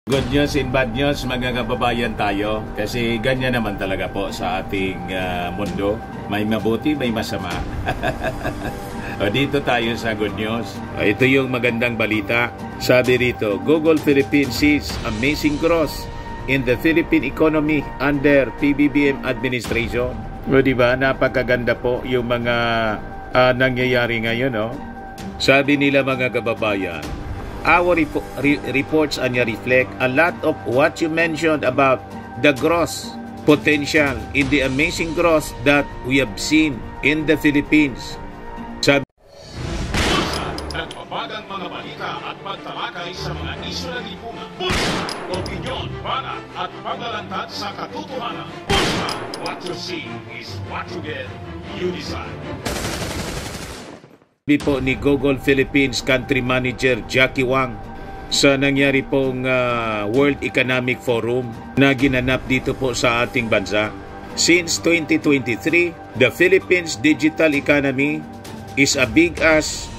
Good news and bad news, mga kababayan tayo. Kasi ganyan naman talaga po sa ating mundo. May mabuti, may masama. O, dito tayo sa good news. Ito yung magandang balita. Sabi rito, Google Philippines sees amazing growth in the Philippine economy under PBBM administration. O, diba? Napakaganda po yung mga nangyayari ngayon, no? Sabi nila, mga kababayan, our reports reflect a lot of what you mentioned about the growth potential in the amazing growth that we have seen in the Philippines. Nagpapagang mga balita at pagtalakay sa mga isyu na lipunan. Bulsa, opinyon, banat at paglalantad sa katotohanan. Bulsa, what you see is what you get. You decide. Po ni Google Philippines Country Manager Jackie Wang sa nangyari pong World Economic Forum na ginanap dito po sa ating bansa. Since 2023, the Philippines digital economy is as big as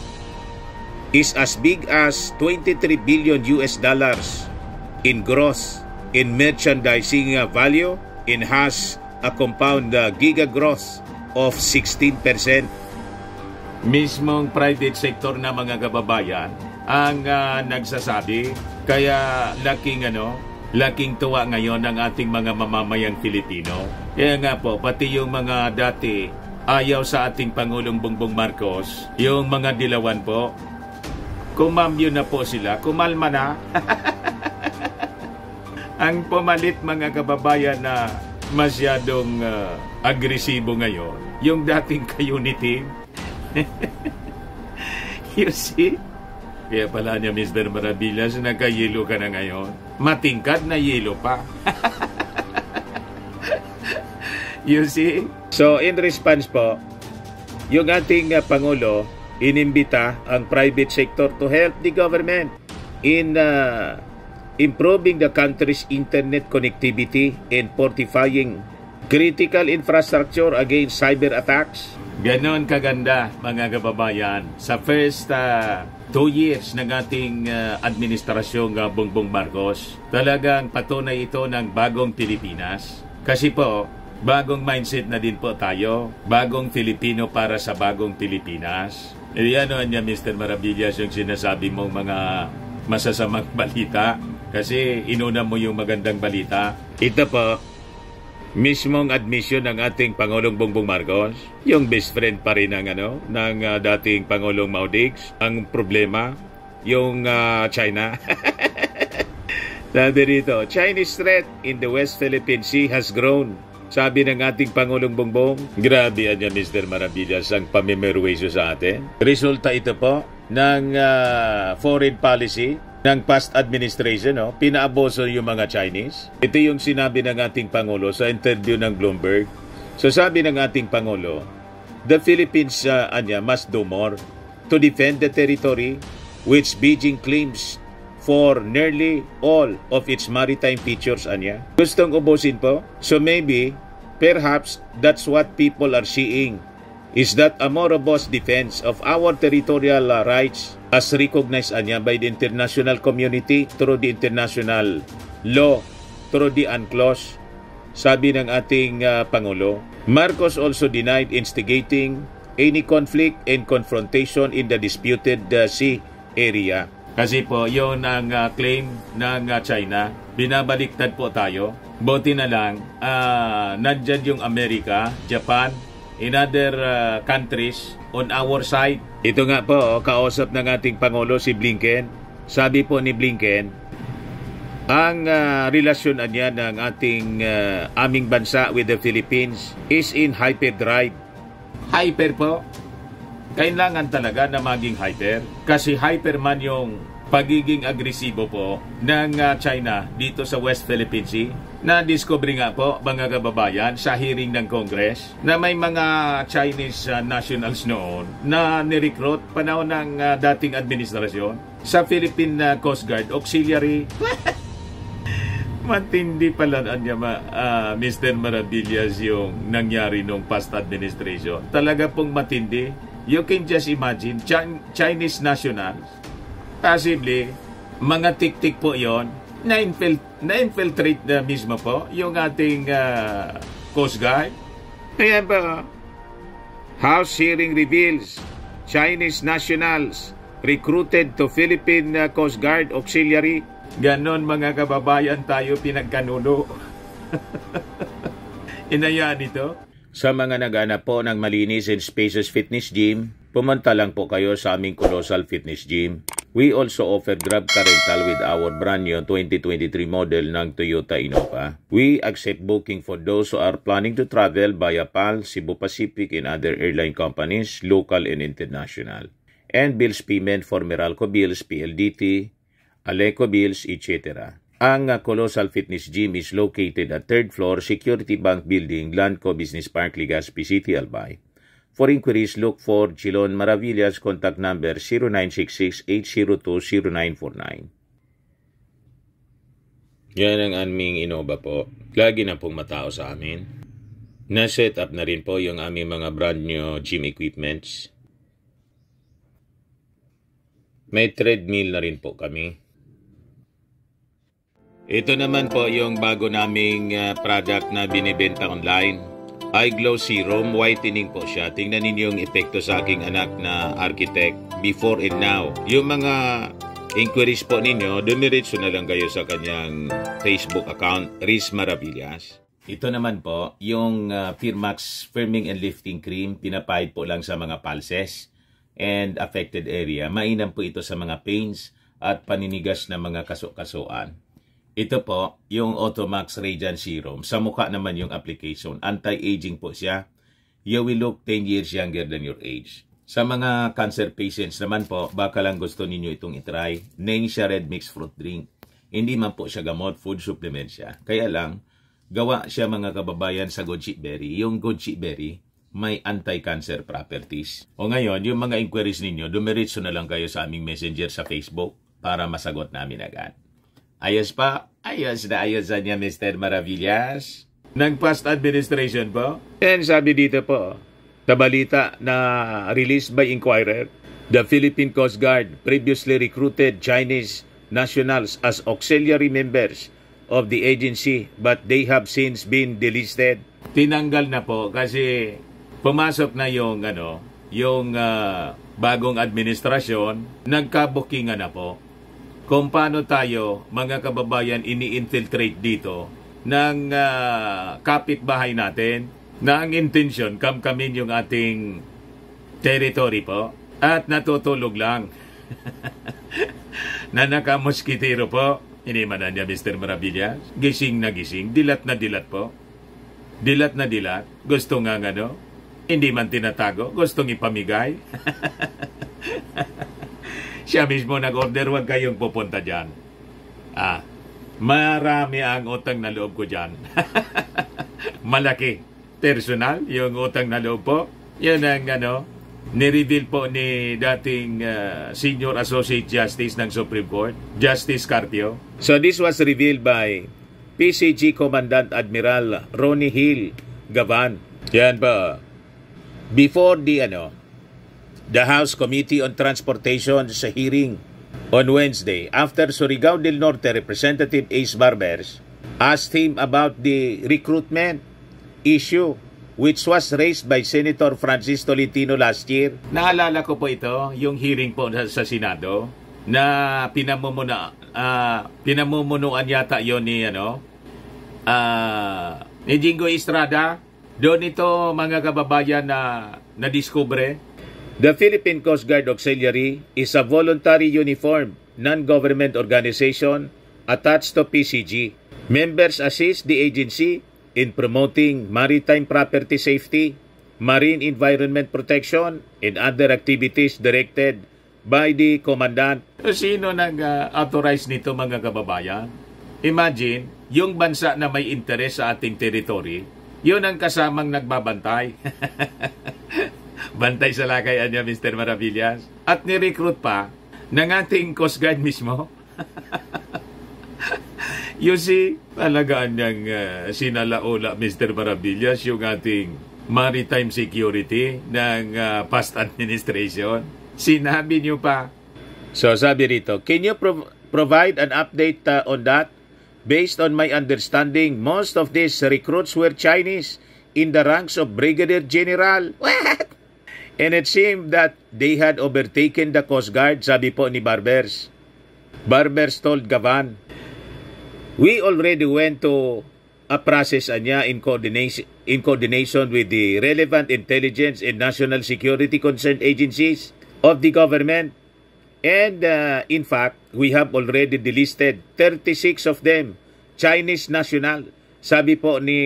23 billion US dollars in gross in merchandising value and has a compound giga growth of 16%. Mismong private sector na mga kababayan ang nagsasabi, kaya laking tuwa ngayon ng ating mga mamamayang Pilipino. Kaya nga po, pati yung mga dati ayaw sa ating Pangulong Bongbong Marcos, yung mga dilawan po, kumambyo na po sila, kumalma na. Ang pumalit, mga kababayan, na masyadong agresibo ngayon, yung dating ka-unity. You see? Kaya pala niya, Mr. Maravillas, nagka-yelo ka na ngayon. Matingkad na yelo pa. You see? So, in response po, yung ating Pangulo, inimbita ang private sector to help the government in improving the country's internet connectivity and fortifying critical infrastructure against cyber attacks. Ganon kaganda, mga kababayan. Sa first 2 years ng ating administrasyong Bongbong Marcos, talagang patunay ito ng bagong Pilipinas. Kasi po, bagong mindset na din po tayo. Bagong Filipino para sa bagong Pilipinas. Ano niya, Mr. Maravillas, yung sinasabi mong mga masasamang balita? Kasi inuna mo yung magandang balita. Ito po, mismong admission ng ating Pangulong Bongbong Marcos, yung best friend pa rin ng dating Pangulong Maudix. Ang problema, yung China. Sabi rito, Chinese threat in the West Philippine Sea has grown. Sabi ng ating Pangulong Bongbong, grabe yan, Mr. Maravillas, ang pamimerwisyo sa atin. Resulta ito po ng foreign policy ng past administration, pinaaboso yung mga Chinese. Ito yung sinabi ng ating Pangulo sa interview ng Bloomberg. So sabi ng ating Pangulo, the Philippines must do more to defend the territory which Beijing claims for nearly all of its maritime features. Gustong ubusin po. So maybe, perhaps, that's what people are seeing, is that a more robust defense of our territorial rights as recognized by the international community through the international law, through the UNCLOS. Sabi ng ating Pangulo, Marcos also denied instigating any conflict and confrontation in the disputed sea area. Kasi po, yun ang claim ng China. Binabaliktad po tayo. Buti na lang, nandyan yung Amerika, Japan, in other countries on our side. Ito nga po, kausap ng ating Pangulo si Blinken. Sabi po ni Blinken, ang relasyon niya ng ating aming bansa with the Philippines is in hyperdrive. Hyper po. Kailangan talaga na maging hyper. Kasi hyper man yung pagiging agresibo po ng China dito sa West Philippine Sea. Na-discover nga po, mga kababayan, sa hearing ng Congress na may mga Chinese nationals noon na nirecruit panahon ng dating administrasyon sa Philippine Coast Guard Auxiliary. Matindi pala Mr. Maravillas, yung nangyari nung past administration. Talaga pong matindi. You can just imagine, Chinese nationals, possibly, mga tik-tik po yon na-infiltrate na mismo po yung ating Coast Guard. Ayan ba? House hearing reveals Chinese nationals recruited to Philippine Coast Guard Auxiliary. Ganon mga kababayan tayo pinagkanuno. Inayaan ito. Sa mga naghanap po ng malinis and spacious fitness gym, pumunta lang po kayo sa aming Colossal Fitness Gym. We also offer Grab car rental with our brand new 2023 model ng Toyota Innova. We accept booking for those who are planning to travel via PAL, Cebu Pacific, and other airline companies, local and international. And bills payment for Meralco Bills, PLDT, Aleco Bills, etc. Ang Colossal Fitness Gym is located at 3rd floor Security Bank Building, Landco Business Park, Legazpi City, Albay. For inquiries, look for Chilon Maravillas, contact number 0966-802-0949. Yan ang aming Innova po. Lagi na pong matao sa amin. Na-set up na rin po yung aming mga brand new gym equipments. May treadmill na rin po kami. Ito naman po yung bago naming product na binibenta online. iGlow Serum, whitening po siya. Tingnan ninyo yung epekto sa aking anak na architect before and now. Yung mga inquiries po ninyo, dumiretso na lang kayo sa kanyang Facebook account, Riz Maravillas. Ito naman po, yung Firmax Firming and Lifting Cream, pinapahid po lang sa mga pulses and affected area. Mainam po ito sa mga pains at paninigas na mga kaso-kasuan. Ito po, yung Automax Radiant Serum. Sa mukha naman yung application. Anti-aging po siya. You will look 10 years younger than your age. Sa mga cancer patients naman po, baka lang gusto ninyo itong itry. Nensha Red Mixed Fruit Drink. Hindi man po siya gamot, food supplement siya. Kaya lang, gawa siya mga kababayan sa goji berry. Yung goji berry, may anti-cancer properties. O ngayon, yung mga inquiries ninyo, dumiretso na lang kayo sa aming messenger sa Facebook para masagot namin agad. Ayos pa? Ayos na niya, Mr. Maravillas. Ng past administration po? And sabi dito po, sa balita na released by Inquirer, the Philippine Coast Guard previously recruited Chinese nationals as auxiliary members of the agency but they have since been delisted. Tinanggal na po kasi pumasok na yung bagong administrasyon, nagkabukingan na po. Kung paano tayo, mga kababayan, ini-infiltrate dito ng kapitbahay natin na ang intensyon, kamkamin yung ating territory po at natutulog lang. Na nakamoskitero po. Hindi man niya, Mr. Maravillas. Gising na gising. Dilat na dilat po. Dilat na dilat. Gusto nga hindi man tinatago. Gustong ipamigay. Siya mismo nag-order, huwag kayong pupunta dyan. Marami ang utang na loob ko dyan. Malaki. Personal, yung utang na loob po. Yan ang nireveal po ni dating Senior Associate Justice ng Supreme Court, Justice Carpio. So this was revealed by PCG Commandant Admiral Ronnie Hill Gavan. Yan ba? Before the House Committee on Transportation sa hearing on Wednesday, after Surigao del Norte Representative Ace Barbers asked him about the recruitment issue which was raised by Senator Francis Tolentino last year. Naalala ko po ito, yung hearing po sa Senado na pinamumunuan yata yon ni Jingo Estrada. Doon ito mga kababayan na nadiskubre. The Philippine Coast Guard Auxiliary is a voluntary uniform non-government organization attached to PCG. Members assist the agency in promoting maritime property safety, marine environment protection, and other activities directed by the Commandant. Sino nag-authorize nito mga kababayan? Imagine, yung bansa na may interes sa ating territory, yun ang kasamang nagbabantay. Bantay sa lakayan niya, Mr. Maravillas. At ni-recruit pa ng ating Coast Guard mismo. You see, talagaan niyang sinalaula, Mr. Maravillas, yung ating maritime security ng past administration. Sinabi niyo pa. So, sabi rito, can provide an update on that. Based on my understanding, most of these recruits were Chinese in the ranks of Brigadier General. What? And it seemed that they had overtaken the Coast Guard, sabi po ni Barbers. Barbers told Gavan, "We already went to a process niya in coordination with the relevant intelligence and national security concerned agencies of the government. And in fact, we have already delisted 36 of them, Chinese national." Sabi po ni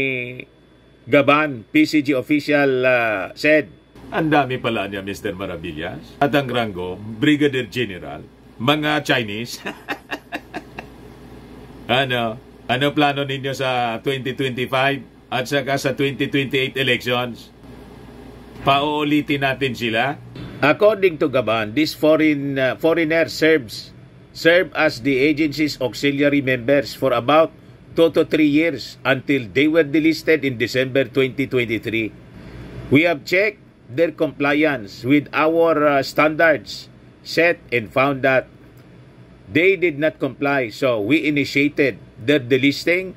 Gaban, PCG official said. Ang dami pala niya, Mr. Maravillas. At ang rango, Brigadier General, mga Chinese. Ano plano ninyo sa 2025 at saka sa 2028 elections? Pauulitin natin sila? According to Gaban, these foreigner serve as the agency's auxiliary members for about 2 to 3 years until they were delisted in December 2023. We have checked their compliance with our standards set and found that they did not comply. So we initiated their delisting,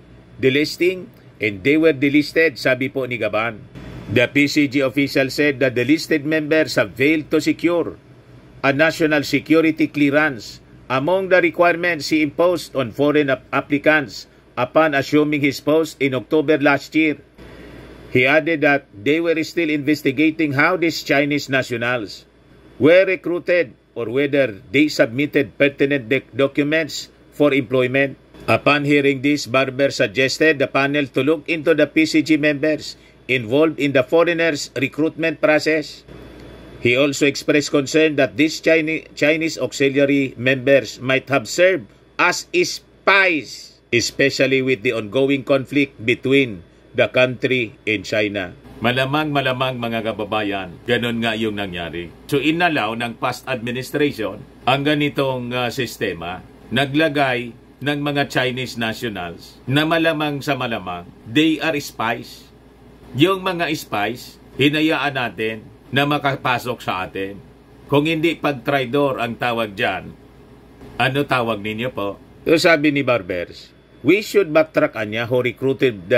and they were delisted, sabi po ni Gaban. The PCG official said that the listed members have failed to secure a national security clearance among the requirements he imposed on foreign applicants upon assuming his post in October last year. He added that they were still investigating how these Chinese nationals were recruited or whether they submitted pertinent documents for employment. Upon hearing this, Barber suggested the panel to look into the PCG members involved in the foreigners' recruitment process. He also expressed concern that these Chinese auxiliary members might have served as spies, especially with the ongoing conflict between the country and China. Malamang mga kababayan, ganun nga yung nangyari. So inalaw ng past administration ang ganitong sistema, naglagay ng mga Chinese nationals na malamang sa malamang, they are spies. Yung mga spies, hinayaan natin na makapasok sa atin. Kung hindi pag-traidor ang tawag dyan, ano tawag ninyo po? So sabi ni Barbers, we should backtrack anya who recruited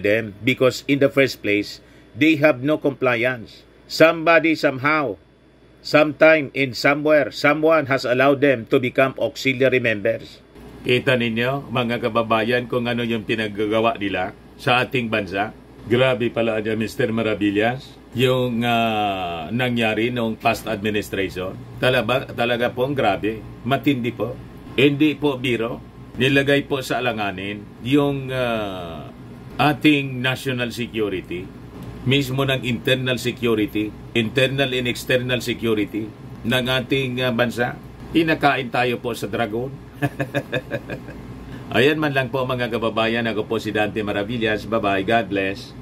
them because in the first place, they have no compliance. Somebody somehow, sometime in somewhere, someone has allowed them to become auxiliary members. Kita ninyo, mga kababayan, kung ano yung pinagagawa nila sa ating bansa. Grabe pala niya, Mr. Maravillas, yung nangyari noong past administration. Talaga pong grabe. Matindi po. Hindi po biro. Nilagay po sa alanganin yung ating national security, mismo ng internal security, internal and external security ng ating bansa. Pinakain tayo po sa dragon. Ayan man lang po mga kababayan. Ako po si Dante Maravillas. Bye-bye. God bless.